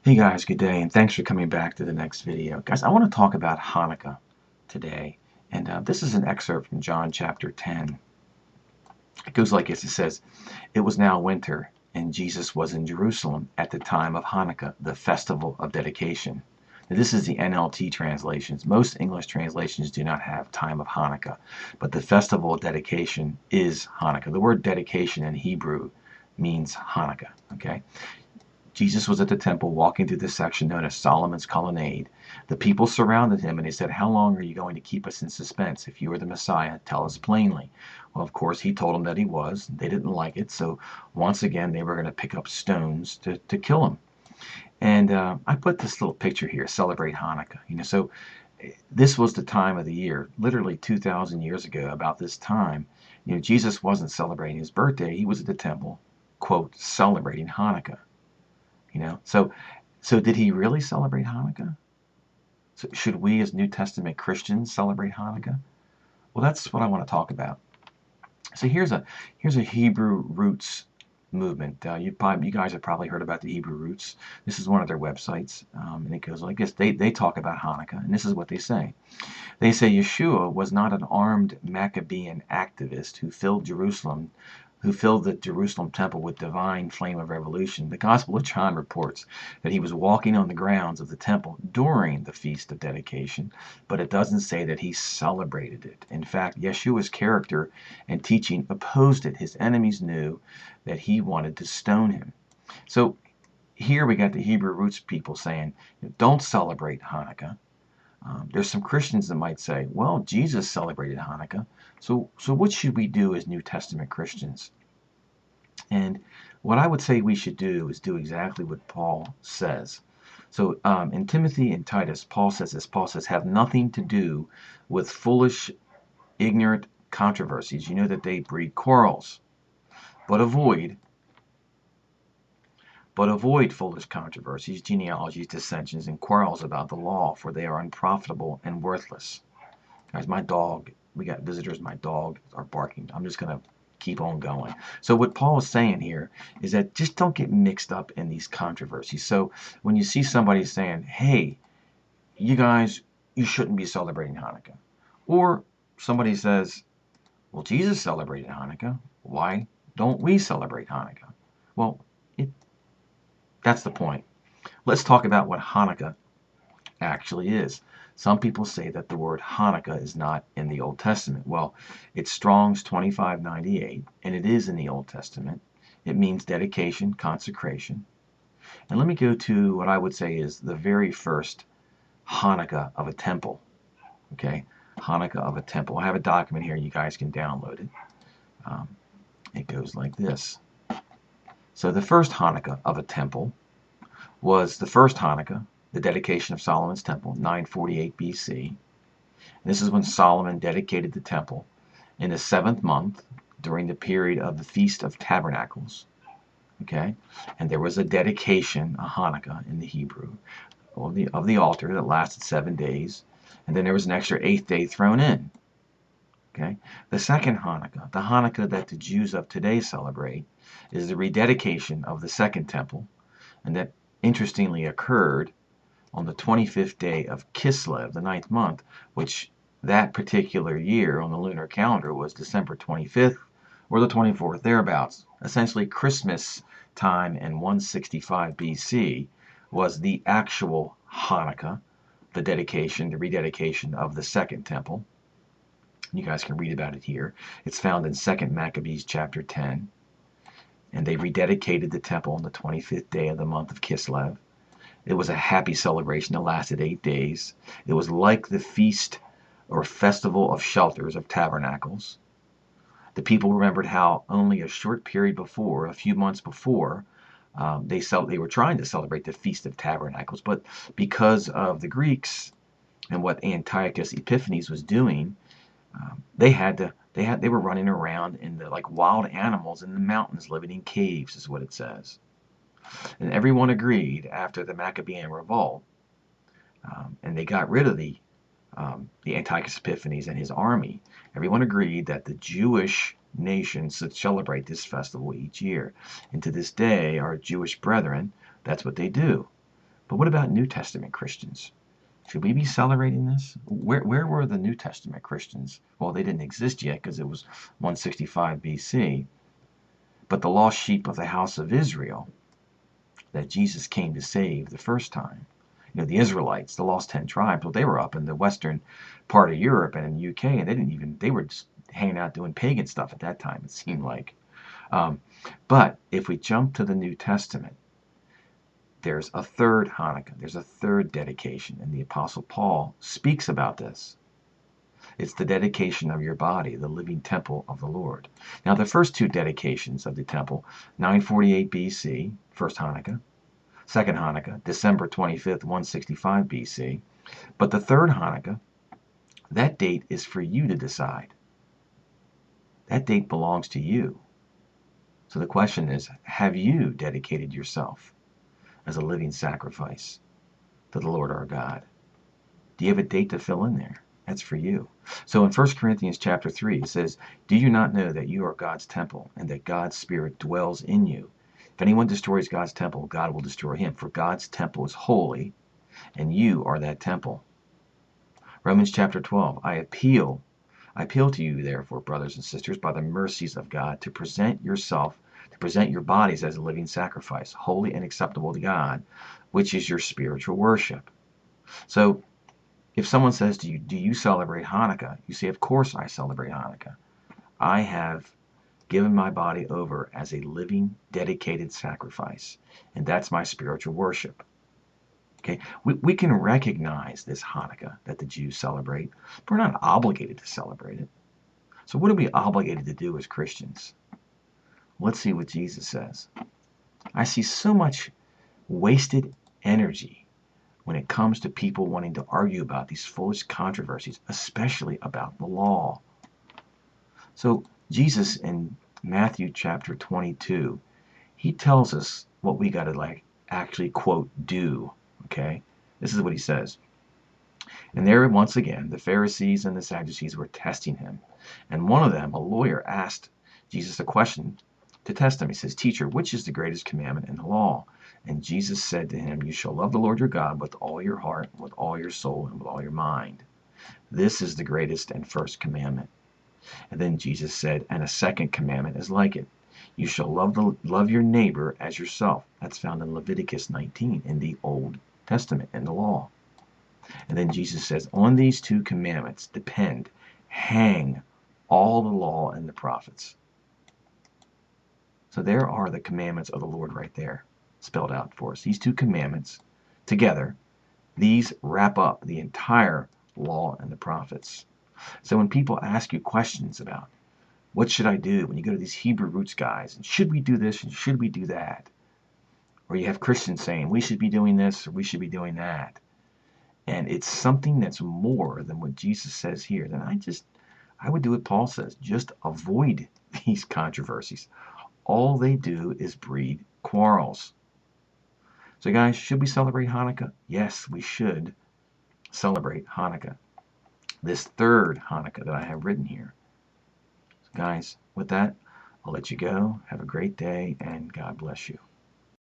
Hey guys, good day, and thanks for coming back to the next video. Guys, I want to talk about Hanukkah today, and this is an excerpt from John chapter 10. It goes like this. It says, "It was now winter, and Jesus was in Jerusalem at the time of Hanukkah, the festival of dedication." Now, this is the NLT translations. Most English translations do not have time of Hanukkah, but the festival of dedication is Hanukkah. The word dedication in Hebrew means Hanukkah, okay? Jesus was at the temple walking through this section known as Solomon's Colonnade. The people surrounded him and they said, "How long are you going to keep us in suspense? If you are the Messiah, tell us plainly." Well, of course, he told them that he was. They didn't like it, so once again, they were going to pick up stones to kill him. And I put this little picture here, celebrate Hanukkah. So this was the time of the year, literally 2,000 years ago, about this time. Jesus wasn't celebrating his birthday. He was at the temple, quote, celebrating Hanukkah. So did he really celebrate Hanukkah? So should we as New Testament Christians celebrate Hanukkah? Well, that's what I want to talk about. So here's a Hebrew roots movement. You guys have probably heard about the Hebrew roots. This is one of their websites, and it goes like this. They talk about Hanukkah, and this is what they say. They say Yeshua was not an armed Maccabean activist who filled the Jerusalem temple with divine flame of revolution. The Gospel of John reports that he was walking on the grounds of the temple during the Feast of Dedication, but it doesn't say that he celebrated it. In fact, Yeshua's character and teaching opposed it. His enemies knew that he wanted to stone him. So here we got the Hebrew roots people saying, don't celebrate Hanukkah. There's some Christians that might say, well, Jesus celebrated Hanukkah, so what should we do as New Testament Christians? And what I would say we should do is do exactly what Paul says. So in Timothy and Titus, Paul says this. Paul says, have nothing to do with foolish, ignorant controversies. You know that they breed quarrels, but avoid foolish controversies, genealogies, dissensions, and quarrels about the law, for they are unprofitable and worthless. Guys, we got visitors, my dog are barking. I'm just going to keep on going. So what Paul is saying here is that just don't get mixed up in these controversies. So when you see somebody saying, hey, you guys, you shouldn't be celebrating Hanukkah. Or somebody says, well, Jesus celebrated Hanukkah. Why don't we celebrate Hanukkah? Well, that's the point. Let's talk about what Hanukkah actually is. Some people say that the word Hanukkah is not in the Old Testament. Well, it's Strong's 2598, and it is in the Old Testament. It means dedication, consecration. And let me go to what I would say is the very first Hanukkah of a temple. Okay, Hanukkah of a temple. I have a document here. You guys can download it. It goes like this. So the first Hanukkah of a temple was the first Hanukkah, the dedication of Solomon's temple, 948 BC. And this is when Solomon dedicated the temple in the 7th month during the period of the Feast of Tabernacles. Okay? And there was a dedication, a Hanukkah in the Hebrew, of the altar that lasted 7 days. And then there was an extra 8th day thrown in. Okay? The second Hanukkah, the Hanukkah that the Jews of today celebrate, is the rededication of the Second Temple, and that interestingly occurred on the 25th day of Kislev, the 9th month, which that particular year on the lunar calendar was December 25th or the 24th, thereabouts. Essentially, Christmas time in 165 BC was the actual Hanukkah, the rededication of the Second Temple. You guys can read about it here. It's found in 2 Maccabees chapter 10. And they rededicated the temple on the 25th day of the month of Kislev. It was a happy celebration that lasted 8 days. It was like the feast or festival of shelters, of tabernacles. The people remembered how only a short period before, a few months before, they were trying to celebrate the Feast of Tabernacles, but because of the Greeks and what Antiochus Epiphanes was doing, they were running around in like wild animals in the mountains, living in caves, is what it says. And everyone agreed after the Maccabean revolt, and they got rid of the Antiochus Epiphanes and his army. Everyone agreed that the Jewish nation should celebrate this festival each year. And to this day, our Jewish brethren, that's what they do. But what about New Testament Christians? Should we be celebrating this? Where were the New Testament Christians? Well, they didn't exist yet because it was 165 BC. But the lost sheep of the house of Israel that Jesus came to save the first time, the Israelites, the lost 10 tribes, well, they were up in the western part of Europe and in the UK, and they were just hanging out doing pagan stuff at that time, it seemed like. But if we jump to the New Testament, there's a third Hanukkah, there's a third dedication, and the Apostle Paul speaks about this. It's the dedication of your body, the living temple of the Lord. Now, the first two dedications of the temple, 948 BC, first Hanukkah, second Hanukkah, December 25th, 165 BC. But the third Hanukkah, that date is for you to decide. That date belongs to you. So the question is, have you dedicated yourself as a living sacrifice to the Lord our God? Do you have a date to fill in there? That's for you. So in 1 Corinthians chapter 3, it says, do you not know that you are God's temple and that God's Spirit dwells in you? If anyone destroys God's temple, God will destroy him. For God's temple is holy, and you are that temple. Romans chapter 12, I appeal to you, therefore, brothers and sisters, by the mercies of God, to present your bodies as a living sacrifice, holy and acceptable to God, which is your spiritual worship. So, if someone says to you, do you celebrate Hanukkah? You say, of course I celebrate Hanukkah. I have given my body over as a living, dedicated sacrifice. And that's my spiritual worship. Okay, we can recognize this Hanukkah that the Jews celebrate, but we're not obligated to celebrate it. So what are we obligated to do as Christians? Let's see what Jesus says. I see so much wasted energy when it comes to people wanting to argue about these foolish controversies, especially about the law. So Jesus in Matthew chapter 22, he tells us what we got to actually quote do. Okay, this is what he says. And there once again the Pharisees and the Sadducees were testing him, and one of them, a lawyer, asked Jesus a question to test him. He says, teacher, which is the greatest commandment in the law? And Jesus said to him, you shall love the Lord your God with all your heart, with all your soul, and with all your mind. This is the greatest and first commandment. And then Jesus said, and a second commandment is like it. You shall love your neighbor as yourself. That's found in Leviticus 19 in the Old Testament, in the law. And then Jesus says, on these two commandments hang all the law and the prophets. So there are the commandments of the Lord right there, spelled out for us. These two commandments together, these wrap up the entire law and the prophets. So when people ask you questions about what should I do, when you go to these Hebrew roots guys, and should we do this and should we do that? Or you have Christians saying we should be doing this or we should be doing that. And it's something that's more than what Jesus says here. Then I would do what Paul says. Just avoid these controversies. All they do is breed quarrels. So guys, should we celebrate Hanukkah? Yes, we should celebrate Hanukkah. This third Hanukkah that I have written here. So guys, with that, I'll let you go. Have a great day, and God bless you.